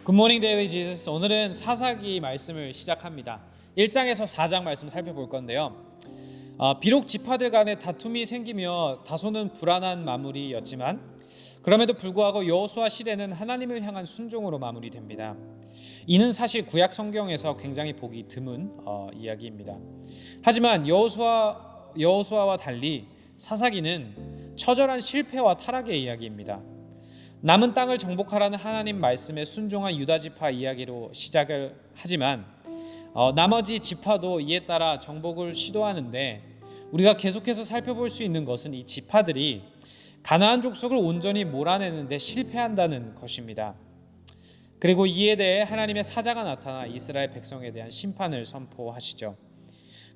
굿모닝 데일리 지저스. 오늘은 사사기 말씀을 시작합니다. 1장에서 4장 말씀 살펴볼 건데요. 비록 지파들 간에 다툼이 생기며 다소는 불안한 마무리였지만 그럼에도 불구하고 여호수아 시대는 하나님을 향한 순종으로 마무리됩니다. 이는 사실 구약 성경에서 굉장히 보기 드문 이야기입니다. 하지만 여호수아와 달리 사사기는 처절한 실패와 타락의 이야기입니다. 남은 땅을 정복하라는 하나님 말씀에 순종한 유다 지파 이야기로 시작을 하지만 나머지 지파도 이에 따라 정복을 시도하는데 우리가 계속해서 살펴볼 수 있는 것은 이 지파들이 가나안 족속을 온전히 몰아내는데 실패한다는 것입니다. 그리고 이에 대해 하나님의 사자가 나타나 이스라엘 백성에 대한 심판을 선포하시죠.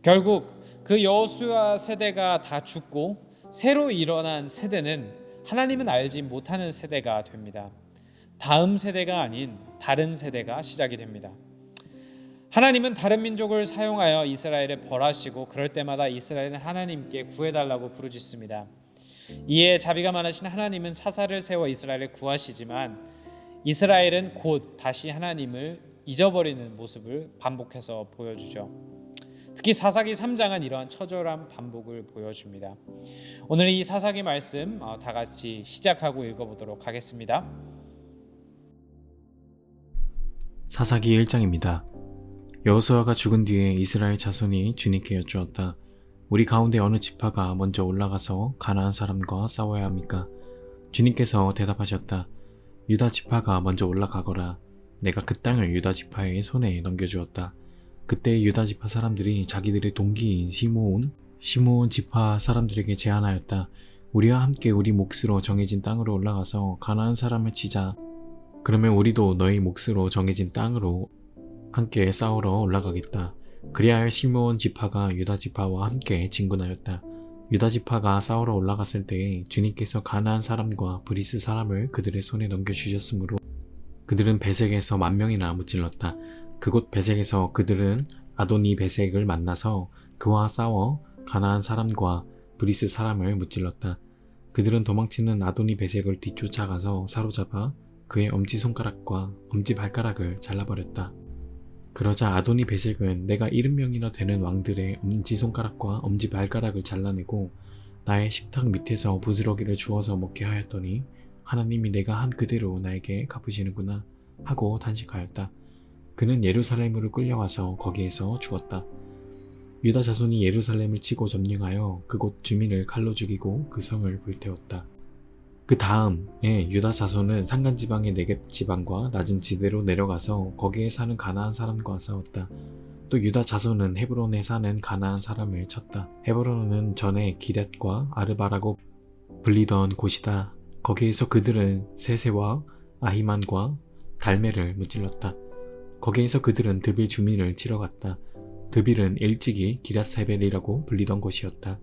결국 그 여호수아 세대가 다 죽고 새로 일어난 세대는 하나님은 알지 못하는 세대가 됩니다. 다음 세대가 아닌 다른 세대가 시작이 됩니다. 하나님은 다른 민족을 사용하여 이스라엘을 벌하시고 그럴 때마다 이스라엘은 하나님께 구해달라고 부르짖습니다. 이에 자비가 많으신 하나님은 사사를 세워 이스라엘을 구하시지만 이스라엘은 곧 다시 하나님을 잊어버리는 모습을 반복해서 보여주죠. 특히 사사기 3장은 이러한 처절한 반복을 보여줍니다. 오늘 이 사사기 말씀 다 같이 시작하고 읽어보도록 하겠습니다. 사사기 1장입니다. 여호수아가 죽은 뒤에 이스라엘 자손이 주님께 여쭈었다. 우리 가운데 어느 지파가 먼저 올라가서 가나안 사람과 싸워야 합니까? 주님께서 대답하셨다. 유다 지파가 먼저 올라가거라. 내가 그 땅을 유다 지파의 손에 넘겨주었다. 그때 유다 지파 사람들이 자기들의 동기인 시므온 지파 사람들에게 제안하였다. 우리와 함께 우리 몫으로 정해진 땅으로 올라가서 가나안 사람을 치자. 그러면 우리도 너희 몫으로 정해진 땅으로 함께 싸우러 올라가겠다. 그리하여 시므온 지파가 유다 지파와 함께 진군하였다. 유다 지파가 싸우러 올라갔을 때에 주님께서 가나안 사람과 브리스 사람을 그들의 손에 넘겨주셨으므로 그들은 베색에서 10,000명이나 무찔렀다. 그곳 베색에서 그들은 아도니 베색을 만나서 그와 싸워 가나안 사람과 브리스 사람을 무찔렀다. 그들은 도망치는 아도니 베색을 뒤쫓아가서 사로잡아 그의 엄지손가락과 엄지발가락을 잘라버렸다. 그러자 아도니 베색은 내가 70명이나 되는 왕들의 엄지손가락과 엄지발가락을 잘라내고 나의 식탁 밑에서 부스러기를 주워서 먹게 하였더니 하나님이 내가 한 그대로 나에게 갚으시는구나 하고 단식하였다. 그는 예루살렘으로 끌려와서 거기에서 죽었다. 유다 자손이 예루살렘을 치고 점령하여 그곳 주민을 칼로 죽이고 그 성을 불태웠다. 그 다음에 유다 자손은 산간지방의 네겝 지방과 낮은 지대로 내려가서 거기에 사는 가나안 사람과 싸웠다. 또 유다 자손은 헤브론에 사는 가나안 사람을 쳤다. 헤브론은 전에 기럇과 아르바라고 불리던 곳이다. 거기에서 그들은 세세와 아히만과 달메를 무찔렀다. 거기에서 그들은 드빌 주민을 치러 갔다. 드빌은 일찍이 기럇세벨이라고 불리던 곳이었다.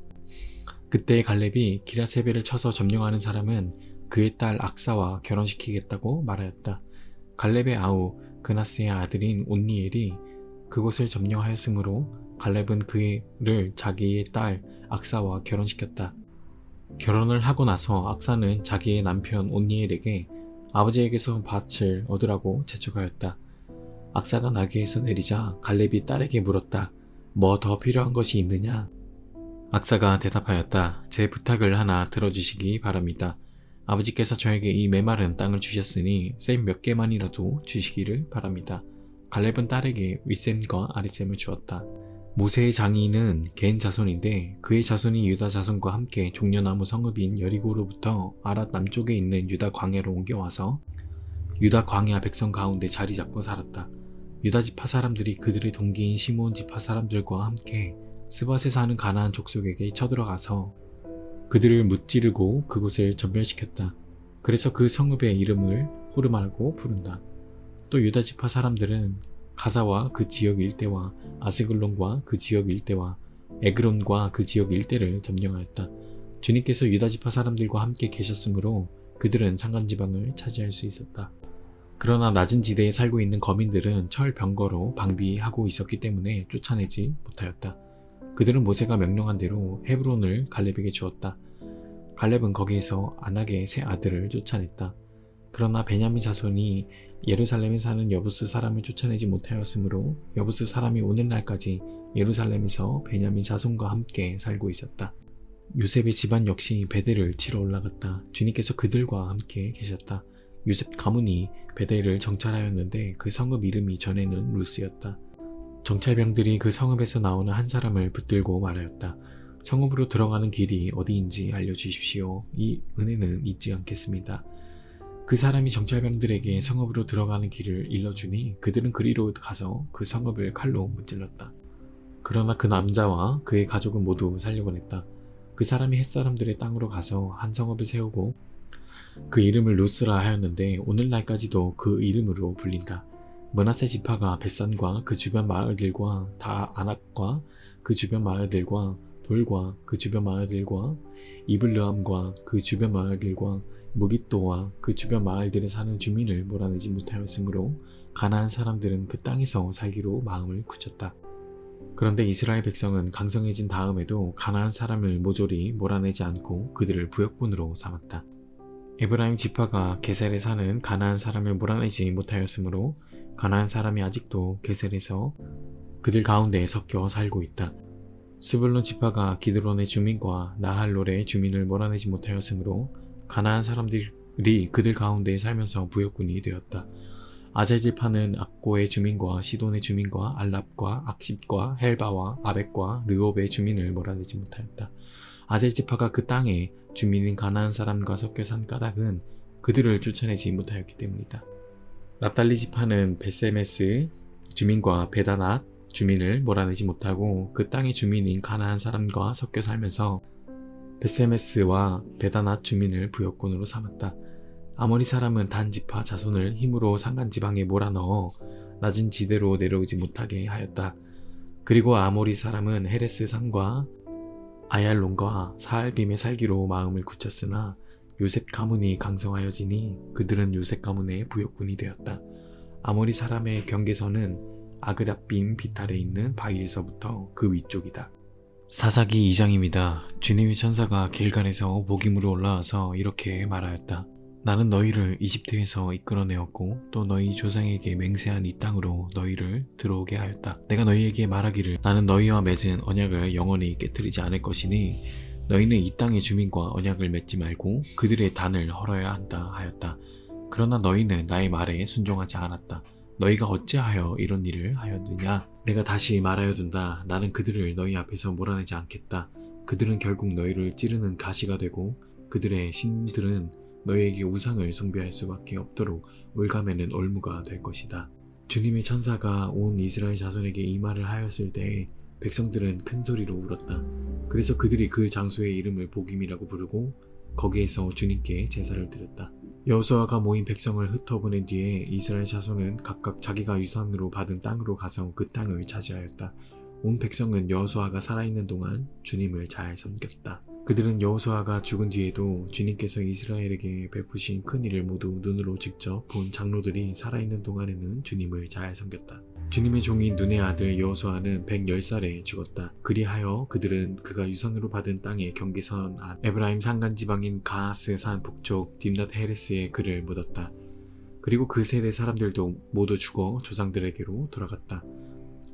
그때 갈렙이 기럇세벨을 쳐서 점령하는 사람은 그의 딸 악사와 결혼시키겠다고 말하였다. 갈렙의 아우 그나스의 아들인 온니엘이 그곳을 점령하였으므로 갈렙은 그를 자기의 딸 악사와 결혼시켰다. 결혼을 하고 나서 악사는 자기의 남편 온니엘에게 아버지에게서 밭을 얻으라고 재촉하였다. 악사가 나귀에서 내리자 갈렙이 딸에게 물었다. 뭐 더 필요한 것이 있느냐? 악사가 대답하였다. 제 부탁을 하나 들어주시기 바랍니다. 아버지께서 저에게 이 메마른 땅을 주셨으니 셈 몇 개만이라도 주시기를 바랍니다. 갈렙은 딸에게 윗셈과 아랫셈을 주었다. 모세의 장인은 겐 자손인데 그의 자손이 유다 자손과 함께 종려나무 성읍인 여리고로부터 아랏 남쪽에 있는 유다 광야로 옮겨와서 유다 광야 백성 가운데 자리 잡고 살았다. 유다 지파 사람들이 그들의 동기인 시므온 지파 사람들과 함께 스밧에 사는 가나안 족속에게 쳐들어가서 그들을 무찌르고 그곳을 전멸시켰다. 그래서 그 성읍의 이름을 호르마라고 부른다. 또 유다 지파 사람들은 가사와 그 지역 일대와 아스글론과 그 지역 일대와 에그론과 그 지역 일대를 점령하였다. 주님께서 유다 지파 사람들과 함께 계셨으므로 그들은 산간지방을 차지할 수 있었다. 그러나 낮은 지대에 살고 있는 거민들은 철병거로 방비하고 있었기 때문에 쫓아내지 못하였다. 그들은 모세가 명령한 대로 헤브론을 갈렙에게 주었다. 갈렙은 거기에서 안악의 세 아들을 쫓아냈다. 그러나 베냐민 자손이 예루살렘에 사는 여부스 사람을 쫓아내지 못하였으므로 여부스 사람이 오늘날까지 예루살렘에서 베냐민 자손과 함께 살고 있었다. 요셉의 집안 역시 베델을 치러 올라갔다. 주님께서 그들과 함께 계셨다. 요셉 가문이 베델을 정찰하였는데 그 성읍 이름이 전에는 루스였다. 정찰병들이 그 성읍에서 나오는 한 사람을 붙들고 말하였다. 성읍으로 들어가는 길이 어디인지 알려주십시오. 이 은혜는 잊지 않겠습니다. 그 사람이 정찰병들에게 성읍으로 들어가는 길을 일러주니 그들은 그리로 가서 그 성읍을 칼로 무찔렀다. 그러나 그 남자와 그의 가족은 모두 살려보냈다. 그 사람이 햇사람들의 땅으로 가서 한 성읍을 세우고 그 이름을 루스라 하였는데 오늘날까지도 그 이름으로 불린다. 므낫세 지파가 벳산과 그 주변 마을들과 다아낙과 그 주변 마을들과 돌과 그 주변 마을들과 이블르함과 그 주변 마을들과 무깃도와 그 주변 마을들에 사는 주민을 몰아내지 못하였으므로 가나안 사람들은 그 땅에서 살기로 마음을 굳혔다. 그런데 이스라엘 백성은 강성해진 다음에도 가나안 사람을 모조리 몰아내지 않고 그들을 부역군으로 삼았다. 에브라임 지파가 게셀에 사는 가나안 사람을 몰아내지 못하였으므로 가나안 사람이 아직도 게셀에서 그들 가운데 섞여 살고 있다. 스불론 지파가 기드론의 주민과 나할롤의 주민을 몰아내지 못하였으므로 가나안 사람들이 그들 가운데 살면서 부역군이 되었다. 아셀 지파는 악고의 주민과 시돈의 주민과 알랍과 악십과 헬바와 아벡과 르옵의 주민을 몰아내지 못하였다. 아셀 지파가 그 땅에 주민인 가나안 사람과 섞여 산 까닭은 그들을 쫓아내지 못하였기 때문이다. 납달리 지파는 베세메스 주민과 베다낫 주민을 몰아내지 못하고 그 땅의 주민인 가나안 사람과 섞여 살면서 베세메스와 베다낫 주민을 부역군으로 삼았다. 아모리 사람은 단 지파 자손을 힘으로 산간 지방에 몰아넣어 낮은 지대로 내려오지 못하게 하였다. 그리고 아모리 사람은 헤레스 산과 아얄론과 사알빔에 살기로 마음을 굳혔으나 요셉 가문이 강성하여지니 그들은 요셉 가문의 부역군이 되었다. 아모리 사람의 경계선은 아그랏빔 비탈에 있는 바위에서부터 그 위쪽이다. 사사기 2장입니다. 주님의 천사가 길갈에서 목임으로 올라와서 이렇게 말하였다. 나는 너희를 이집트에서 이끌어내었고 또 너희 조상에게 맹세한 이 땅으로 너희를 들어오게 하였다. 내가 너희에게 말하기를 나는 너희와 맺은 언약을 영원히 깨뜨리지 않을 것이니 너희는 이 땅의 주민과 언약을 맺지 말고 그들의 단을 헐어야 한다 하였다. 그러나 너희는 나의 말에 순종하지 않았다. 너희가 어찌하여 이런 일을 하였느냐? 내가 다시 말하여둔다. 나는 그들을 너희 앞에서 몰아내지 않겠다. 그들은 결국 너희를 찌르는 가시가 되고 그들의 신들은 너희에게 우상을 숭배할 수밖에 없도록 올가매는 올무가 될 것이다. 주님의 천사가 온 이스라엘 자손에게 이 말을 하였을 때 백성들은 큰 소리로 울었다. 그래서 그들이 그 장소의 이름을 복임이라고 부르고 거기에서 주님께 제사를 드렸다. 여호수아가 모인 백성을 흩어보낸 뒤에 이스라엘 자손은 각각 자기가 유산으로 받은 땅으로 가서 그 땅을 차지하였다. 온 백성은 여호수아가 살아있는 동안 주님을 잘 섬겼다. 그들은 여호수아가 죽은 뒤에도 주님께서 이스라엘에게 베푸신 큰 일을 모두 눈으로 직접 본 장로들이 살아있는 동안에는 주님을 잘 섬겼다. 주님의 종인 눈의 아들 여호수아는 110살에 죽었다. 그리하여 그들은 그가 유산으로 받은 땅의 경계선 안 에브라임 산간 지방인 가하스 산 북쪽 딥낫 헤레스에 그를 묻었다. 그리고 그 세대 사람들도 모두 죽어 조상들에게로 돌아갔다.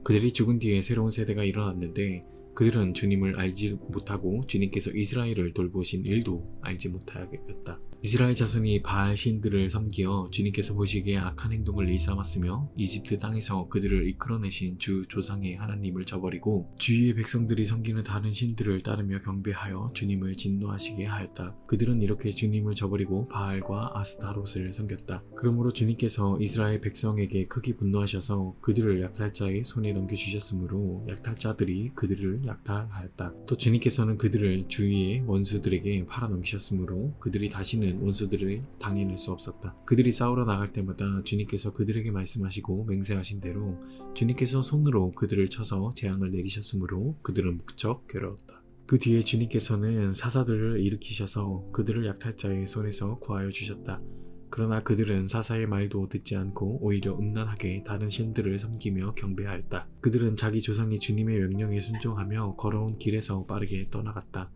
그들이 죽은 뒤에 새로운 세대가 일어났는데 그들은 주님을 알지 못하고 주님께서 이스라엘을 돌보신 일도 알지 못하였다. 이스라엘 자손이 바알 신들을 섬기어 주님께서 보시기에 악한 행동을 일삼았으며 이집트 땅에서 그들을 이끌어내신 주 조상의 하나님을 저버리고 주위의 백성들이 섬기는 다른 신들을 따르며 경배하여 주님을 진노하시게 하였다. 그들은 이렇게 주님을 저버리고 바알과 아스타롯을 섬겼다. 그러므로 주님께서 이스라엘 백성에게 크게 분노하셔서 그들을 약탈자의 손에 넘겨주셨으므로 약탈자들이 그들을 약탈하였다. 또 주님께서는 그들을 주위의 원수들에게 팔아넘기셨으므로 그들이 다시는 원수들을 당해낼 수 없었다. 그들이 싸우러 나갈 때마다 주님께서 그들에게 말씀하시고 맹세하신 대로 주님께서 손으로 그들을 쳐서 재앙을 내리셨으므로 그들은 무척 괴로웠다. 그 뒤에 주님께서는 사사들을 일으키셔서 그들을 약탈자의 손에서 구하여 주셨다. 그러나 그들은 사사의 말도 듣지 않고 오히려 음란하게 다른 신들을 섬기며 경배하였다. 그들은 자기 조상이 주님의 명령에 순종하며 걸어온 길에서 빠르게 떠나갔다.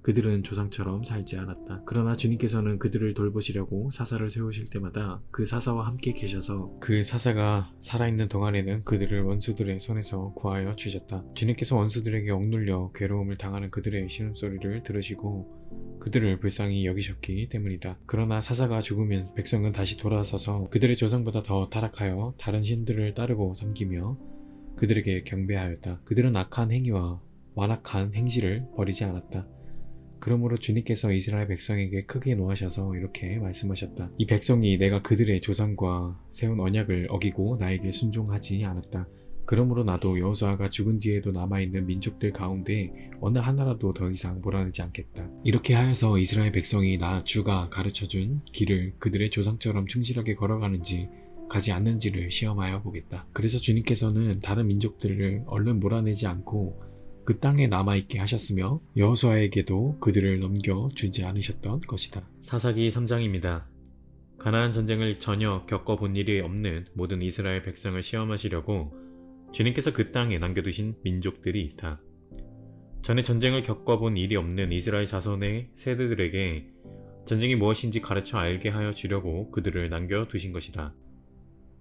그들은 조상처럼 살지 않았다. 그러나 주님께서는 그들을 돌보시려고 사사를 세우실 때마다 그 사사와 함께 계셔서 그 사사가 살아있는 동안에는 그들을 원수들의 손에서 구하여 주셨다. 주님께서 원수들에게 억눌려 괴로움을 당하는 그들의 신음소리를 들으시고 그들을 불쌍히 여기셨기 때문이다. 그러나 사사가 죽으면 백성은 다시 돌아서서 그들의 조상보다 더 타락하여 다른 신들을 따르고 섬기며 그들에게 경배하였다. 그들은 악한 행위와 완악한 행실을 버리지 않았다. 그러므로 주님께서 이스라엘 백성에게 크게 노하셔서 이렇게 말씀하셨다. 이 백성이 내가 그들의 조상과 세운 언약을 어기고 나에게 순종하지 않았다. 그러므로 나도 여호수아가 죽은 뒤에도 남아있는 민족들 가운데 어느 하나라도 더 이상 몰아내지 않겠다. 이렇게 하여서 이스라엘 백성이 나 주가 가르쳐준 길을 그들의 조상처럼 충실하게 걸어가는지 가지 않는지를 시험하여 보겠다. 그래서 주님께서는 다른 민족들을 얼른 몰아내지 않고 그 땅에 남아있게 하셨으며 여호수아에게도 그들을 넘겨주지 않으셨던 것이다. 사사기 3장입니다. 가나안 전쟁을 전혀 겪어본 일이 없는 모든 이스라엘 백성을 시험하시려고 주님께서 그 땅에 남겨두신 민족들이 있다. 전에 전쟁을 겪어본 일이 없는 이스라엘 자손의 세대들에게 전쟁이 무엇인지 가르쳐 알게 하여 주려고 그들을 남겨두신 것이다.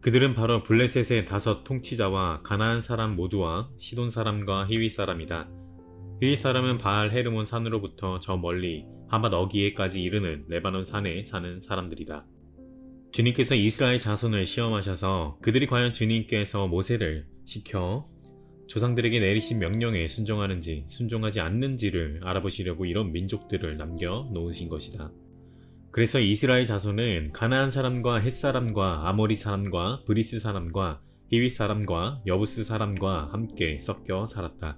그들은 바로 블레셋의 5 통치자와 가나안 사람 모두와 시돈 사람과 히윗 사람이다. 히윗 사람은 바알 헤르몬 산으로부터 저 멀리 하맛 어기에까지 이르는 레바논 산에 사는 사람들이다. 주님께서 이스라엘 자손을 시험하셔서 그들이 과연 주님께서 모세를 시켜 조상들에게 내리신 명령에 순종하는지 순종하지 않는지를 알아보시려고 이런 민족들을 남겨 놓으신 것이다. 그래서 이스라엘 자손은 가나안 사람과 헷 사람과 아모리 사람과 브리스 사람과 히윗 사람과 여부스 사람과 함께 섞여 살았다.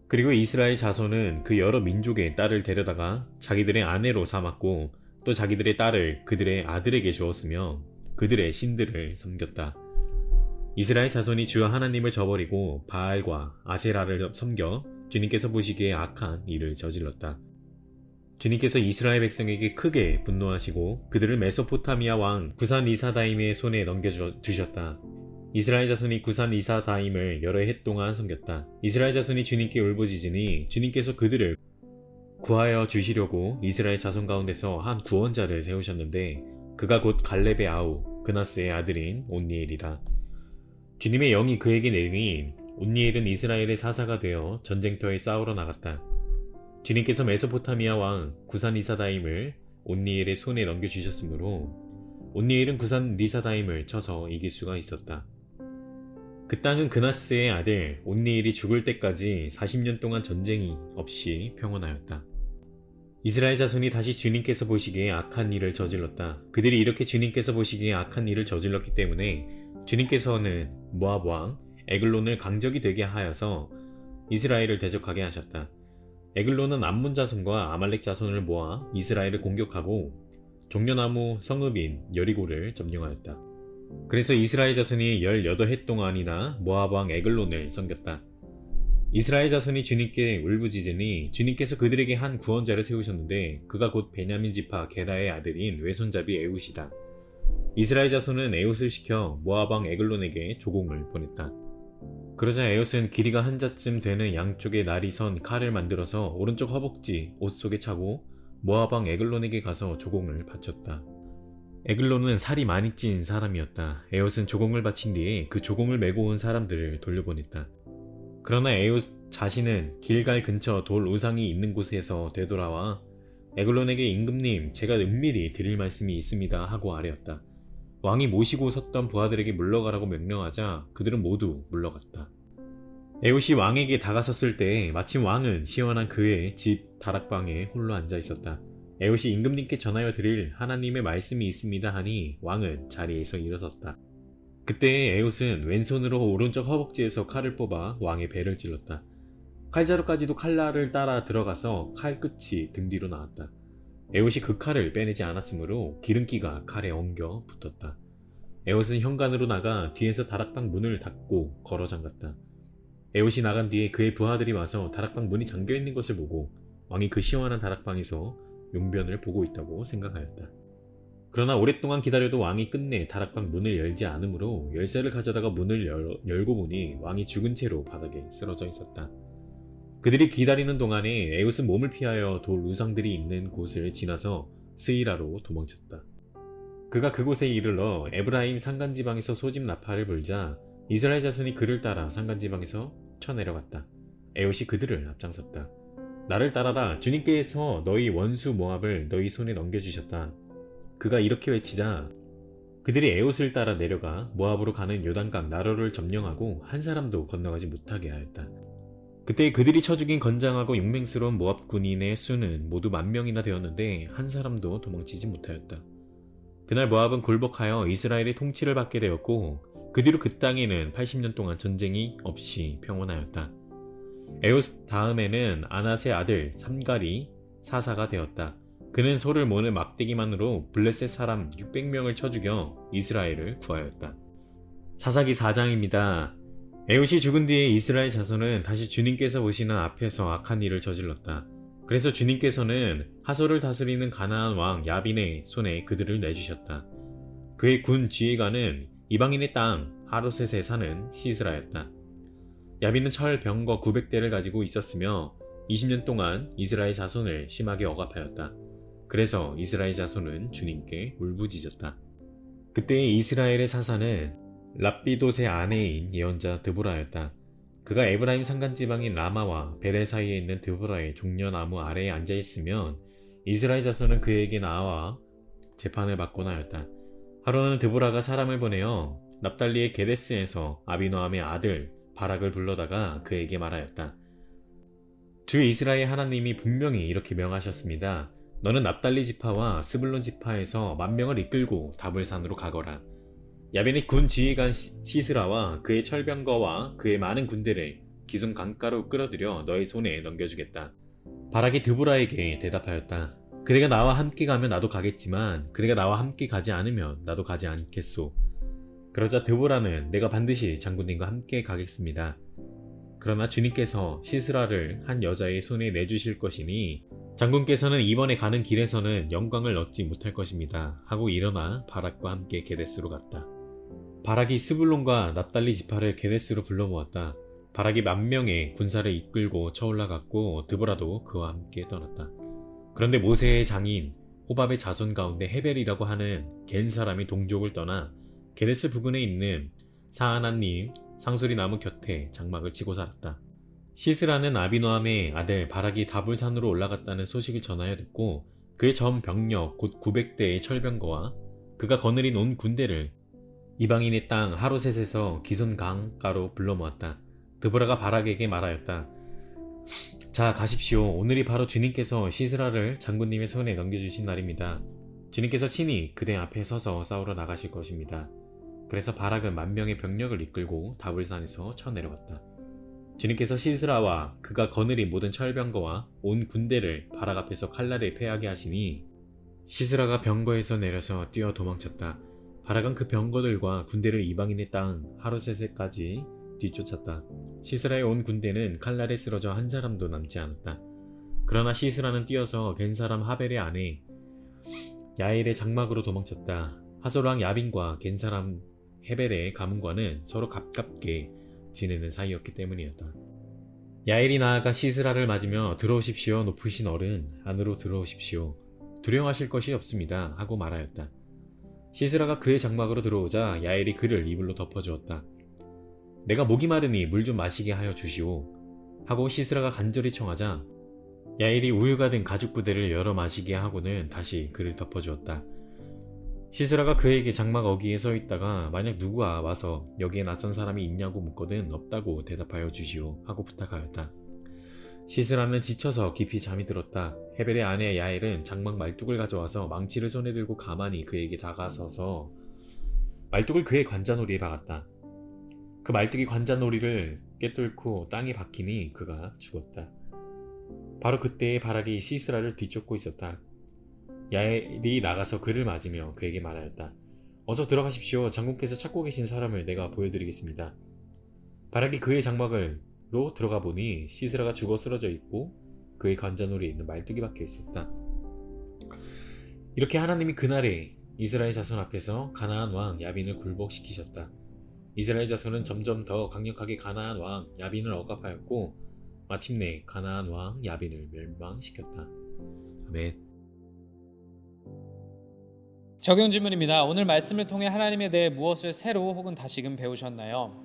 그리고 이스라엘 자손은 그 여러 민족의 딸을 데려다가 자기들의 아내로 삼았고 또 자기들의 딸을 그들의 아들에게 주었으며 그들의 신들을 섬겼다. 이스라엘 자손이 주 하나님을 저버리고 바알과 아세라를 섬겨 주님께서 보시기에 악한 일을 저질렀다. 주님께서 이스라엘 백성에게 크게 분노하시고 그들을 메소포타미아 왕 구산 리사다임의 손에 넘겨주셨다. 이스라엘 자손이 구산 리사다임을 여러 해 동안 섬겼다. 이스라엘 자손이 주님께 울부짖으니 주님께서 그들을 구하여 주시려고 이스라엘 자손 가운데서 한 구원자를 세우셨는데 그가 곧 갈렙의 아우 그나스의 아들인 온니엘이다. 주님의 영이 그에게 내리니 온니엘은 이스라엘의 사사가 되어 전쟁터에 싸우러 나갔다. 주님께서 메소포타미아 왕 구산 리사다임을 온니엘의 손에 넘겨주셨으므로 온니엘은 구산 리사다임을 쳐서 이길 수가 있었다. 그 땅은 그나스의 아들 온니엘이 죽을 때까지 40년 동안 전쟁이 없이 평온하였다. 이스라엘 자손이 다시 주님께서 보시기에 악한 일을 저질렀다. 그들이 이렇게 주님께서 보시기에 악한 일을 저질렀기 때문에 주님께서는 모압 왕 에글론을 강적이 되게 하여서 이스라엘을 대적하게 하셨다. 에글론은 암몬 자손과 아말렉 자손을 모아 이스라엘을 공격하고 종려나무 성읍인 여리고를 점령하였다. 그래서 이스라엘 자손이 18해 동안이나 모압 왕 에글론을 섬겼다. 이스라엘 자손이 주님께 울부짖으니 주님께서 그들에게 한 구원자를 세우셨는데 그가 곧 베냐민 지파 게라의 아들인 외손잡이 에웃이다. 이스라엘 자손은 에웃을 시켜 모압 왕 에글론에게 조공을 보냈다. 그러자 에웃은 길이가 한 자쯤 되는 양쪽에 날이 선 칼을 만들어서 오른쪽 허벅지 옷 속에 차고 모압 왕 에글론에게 가서 조공을 바쳤다. 에글론은 살이 많이 찐 사람이었다. 에웃은 조공을 바친 뒤에 그 조공을 메고 온 사람들을 돌려보냈다. 그러나 에웃 자신은 길갈 근처 돌 우상이 있는 곳에서 되돌아와 에글론에게 임금님 제가 은밀히 드릴 말씀이 있습니다 하고 아뢰었다. 왕이 모시고 섰던 부하들에게 물러가라고 명령하자 그들은 모두 물러갔다. 에웃이 왕에게 다가섰을 때 마침 왕은 시원한 그의 집 다락방에 홀로 앉아 있었다. 에웃이 임금님께 전하여 드릴 하나님의 말씀이 있습니다 하니 왕은 자리에서 일어섰다. 그때 에웃은 왼손으로 오른쪽 허벅지에서 칼을 뽑아 왕의 배를 찔렀다. 칼자루까지도 칼날을 따라 들어가서 칼 끝이 등 뒤로 나왔다. 에웃이 그 칼을 빼내지 않았으므로 기름기가 칼에 엉겨 붙었다. 에웃은 현관으로 나가 뒤에서 다락방 문을 닫고 걸어 잠갔다. 에웃이 나간 뒤에 그의 부하들이 와서 다락방 문이 잠겨있는 것을 보고 왕이 그 시원한 다락방에서 용변을 보고 있다고 생각하였다. 그러나 오랫동안 기다려도 왕이 끝내 다락방 문을 열지 않으므로 열쇠를 가져다가 문을 열고 보니 왕이 죽은 채로 바닥에 쓰러져 있었다. 그들이 기다리는 동안에 에웃은 몸을 피하여 돌 우상들이 있는 곳을 지나서 스이라로 도망쳤다. 그가 그곳에 이르러 에브라임 산간지방에서 소집 나팔을 불자 이스라엘 자손이 그를 따라 산간지방에서 쳐내려갔다. 에웃이 그들을 앞장섰다. 나를 따라라. 주님께서 너희 원수 모압을 너희 손에 넘겨주셨다. 그가 이렇게 외치자 그들이 에웃을 따라 내려가 모압으로 가는 요단강 나로를 점령하고 한 사람도 건너가지 못하게 하였다. 그때 그들이 쳐 죽인 건장하고 용맹스러운 모압 군인의 수는 모두 10,000명이나 되었는데 한 사람도 도망치지 못하였다. 그날 모압은 굴복하여 이스라엘의 통치를 받게 되었고 그 뒤로 그 땅에는 80년 동안 전쟁이 없이 평온하였다. 에웃 다음에는 아낫의 아들 삼갈이 사사가 되었다. 그는 소를 모는 막대기만으로 블레셋 사람 600명을 쳐 죽여 이스라엘을 구하였다. 사사기 4장입니다. 에웃이 죽은 뒤에 이스라엘 자손은 다시 주님께서 보시는 앞에서 악한 일을 저질렀다. 그래서 주님께서는 하솔을 다스리는 가나안 왕 야빈의 손에 그들을 내주셨다. 그의 군 지휘관은 이방인의 땅 하로셋에 사는 시스라였다. 야빈은 철 병거 900대를 가지고 있었으며 20년 동안 이스라엘 자손을 심하게 억압하였다. 그래서 이스라엘 자손은 주님께 울부짖었다. 그때 이스라엘의 사사는 랍비돗의 아내인 예언자 드보라였다. 그가 에브라임 산간지방인 라마와 베델 사이에 있는 드보라의 종려나무 아래에 앉아있으면 이스라엘 자손은 그에게 나와 재판을 받곤 하였다. 하루는 드보라가 사람을 보내어 납달리의 게데스에서 아비노함의 아들 바락을 불러다가 그에게 말하였다. 주 이스라엘 하나님이 분명히 이렇게 명하셨습니다. 너는 납달리 지파와 스불론 지파에서 10,000명을 이끌고 다불산으로 가거라. 야벤의 군 지휘관 시스라와 그의 철병거와 그의 많은 군대를 기슭 강가로 끌어들여 너의 손에 넘겨주겠다. 바락이 드보라에게 대답하였다. 그대가 나와 함께 가면 나도 가겠지만 그대가 나와 함께 가지 않으면 나도 가지 않겠소. 그러자 드보라는 내가 반드시 장군님과 함께 가겠습니다. 그러나 주님께서 시스라를 한 여자의 손에 내주실 것이니 장군께서는 이번에 가는 길에서는 영광을 얻지 못할 것입니다. 하고 일어나 바락과 함께 게데스로 갔다. 바락이 스불론과 납달리 지파를 게데스로 불러 모았다. 바락이 10,000명의 군사를 이끌고 쳐올라갔고 드보라도 그와 함께 떠났다. 그런데 모세의 장인 호밥의 자손 가운데 헤벨이라고 하는 겐 사람이 동족을 떠나 게데스 부근에 있는 사하나님 상수리 나무 곁에 장막을 치고 살았다. 시스라는 아비노함의 아들 바락이 다불산으로 올라갔다는 소식을 전하여 듣고 그의 전 병력 곧 900대의 철병거와 그가 거느린 온 군대를 이방인의 땅 하로셋에서 기손 강가로 불러 모았다. 드보라가 바락에게 말하였다. 자, 가십시오. 오늘이 바로 주님께서 시스라를 장군님의 손에 넘겨주신 날입니다. 주님께서 친히 그대 앞에 서서 싸우러 나가실 것입니다. 그래서 바락은 10,000명의 병력을 이끌고 다불산에서 쳐내려갔다. 주님께서 시스라와 그가 거느린 모든 철병거와 온 군대를 바락 앞에서 칼날에 패하게 하시니 시스라가 병거에서 내려서 뛰어 도망쳤다. 바락은 그 병거들과 군대를 이방인의 땅 하로셋에까지 뒤쫓았다. 시스라의 온 군대는 칼날에 쓰러져 한 사람도 남지 않았다. 그러나 시스라는 뛰어서 겐 사람 하벨의 아내 야엘의 장막으로 도망쳤다. 하솔왕 야빈과 겐 사람 헤벨의 가문과는 서로 가깝게 지내는 사이였기 때문이었다. 야엘이 나아가 시스라를 맞으며 들어오십시오. 높으신 어른, 안으로 들어오십시오. 두려워하실 것이 없습니다. 하고 말하였다. 시스라가 그의 장막으로 들어오자 야엘이 그를 이불로 덮어주었다. 내가 목이 마르니 물 좀 마시게 하여 주시오. 하고 시스라가 간절히 청하자 야엘이 우유가 든 가죽 부대를 열어 마시게 하고는 다시 그를 덮어주었다. 시스라가 그에게 장막 어귀에 서 있다가 만약 누구가 와서 여기에 낯선 사람이 있냐고 묻거든 없다고 대답하여 주시오 하고 부탁하였다. 시스라는 지쳐서 깊이 잠이 들었다. 헤벨의 아내 야엘은 장막 말뚝을 가져와서 망치를 손에 들고 가만히 그에게 다가서서 말뚝을 그의 관자놀이에 박았다. 그 말뚝이 관자놀이를 꿰뚫고 땅에 박히니 그가 죽었다. 바로 그때에 바락이 시스라를 뒤쫓고 있었다. 야엘이 나가서 그를 맞으며 그에게 말하였다. 어서 들어가십시오. 장군께서 찾고 계신 사람을 내가 보여드리겠습니다. 바락이 그의 장막으로 들어가 보니 시스라가 죽어 쓰러져 있고 그의 관자놀이에 있는 말뚝이 박혀 있었다. 이렇게 하나님이 그날에 이스라엘 자손 앞에서 가나안 왕 야빈을 굴복시키셨다. 이스라엘 자손은 점점 더 강력하게 가나안 왕 야빈을 억압하였고 마침내 가나안 왕 야빈을 멸망시켰다. 아멘. 적용 질문입니다. 오늘 말씀을 통해 하나님에 대해 무엇을 새로 혹은 다시금 배우셨나요?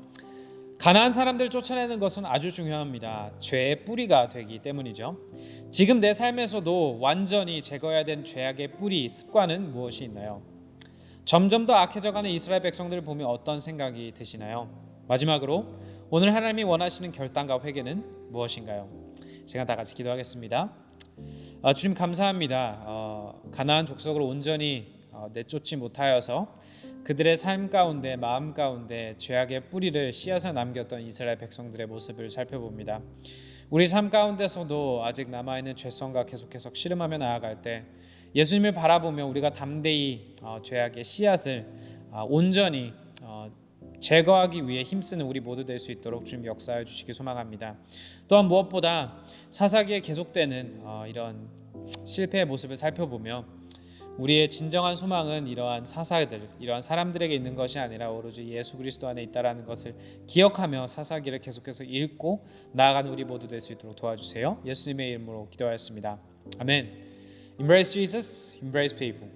가나안 사람들을 쫓아내는 것은 아주 중요합니다. 죄의 뿌리가 되기 때문이죠. 지금 내 삶에서도 완전히 제거해야 된 죄악의 뿌리, 습관은 무엇이 있나요? 점점 더 악해져가는 이스라엘 백성들을 보며 어떤 생각이 드시나요? 마지막으로 오늘 하나님이 원하시는 결단과 회개는 무엇인가요? 시간 다 같이 기도하겠습니다. 주님 감사합니다. 가나안 족속을 온전히 내쫓지 못하여서 그들의 삶 가운데 마음 가운데 죄악의 뿌리를 씨앗을 남겼던 이스라엘 백성들의 모습을 살펴봅니다. 우리 삶 가운데서도 아직 남아있는 죄성과 계속해서 씨름하며 나아갈 때 예수님을 바라보며 우리가 담대히 죄악의 씨앗을 온전히 제거하기 위해 힘쓰는 우리 모두 될 수 있도록 주님 역사해 주시기 소망합니다. 또한 무엇보다 사사기에 계속되는 이런 실패의 모습을 살펴보며 우리의 진정한 소망은 이러한 사사들, 이러한 사람들에게 있는 것이 아니라 오로지 예수 그리스도 안에 있다라는 것을 기억하며 사사기를 계속해서 읽고 나아가는 우리 모두 될 수 있도록 도와주세요. 예수님의 이름으로 기도하였습니다. 아멘. Embrace Jesus, embrace people.